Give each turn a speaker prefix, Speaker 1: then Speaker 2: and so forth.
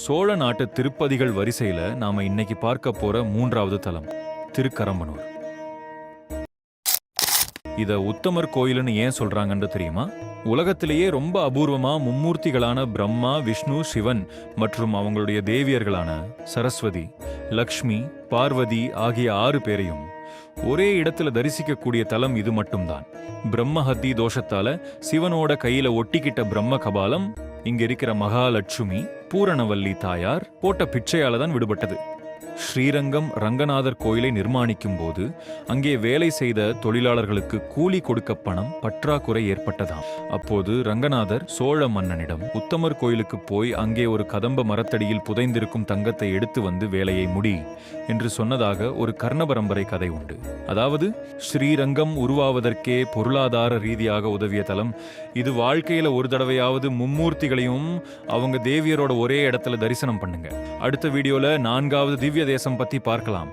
Speaker 1: சோழ நாட்டு திருப்பதிகள் வரிசையில நாம இன்னைக்கு பார்க்க போற மூன்றாவது தலம் திருக்கரம்பனூர். இத உத்தமர் கோயில்னு ஏன் சொல்றாங்கன்னு தெரியுமா? உலகத்திலேயே ரொம்ப அபூர்வமா மும்மூர்த்திகளான பிரம்மா, விஷ்ணு, சிவன் மற்றும் அவங்களுடைய தேவியர்களான சரஸ்வதி, லக்ஷ்மி, பார்வதி ஆகிய 6 பேரையும் ஒரே இடத்துல தரிசிக்கக்கூடிய தலம் இது மட்டும்தான். பிரம்மஹத்தி தோஷத்தால சிவனோட கையில ஒட்டிக்கிட்ட பிரம்ம கபாலம் இங்க இருக்கிற மகாலட்சுமி பூரணவல்லி தாயார் போட்ட பிச்சையால தான் விடுபட்டது. ஸ்ரீரங்கம் ரங்கநாதர் கோயிலை நிர்மாணிக்கும் போது அங்கே வேலை செய்த தொழிலாளர்களுக்கு கூலி கொடுக்க பணம் பற்றாக்குறை ஏற்பட்டதாம். அப்போது ரங்கநாதர் சோழ மன்னனிடம் உத்தமர் கோயிலுக்கு போய் அங்கே ஒரு கதம்ப மரத்தடியில் புதைந்திருக்கும் தங்கத்தை எடுத்து வந்து வேலையை முடி என்று சொன்னதாக ஒரு கர்ண பரம்பரை கதை உண்டு. அதாவது ஸ்ரீரங்கம் உருவாவதற்கே பொருளாதார ரீதியாக உதவிய தலம் இது. வாழ்க்கையில ஒரு தடவையாவது மும்மூர்த்திகளையும் அவங்க தேவியரோட ஒரே இடத்துல தரிசனம் பண்ணுங்க. அடுத்த வீடியோல 4வது திவ்ய தேசம் பத்தி பார்க்கலாம்.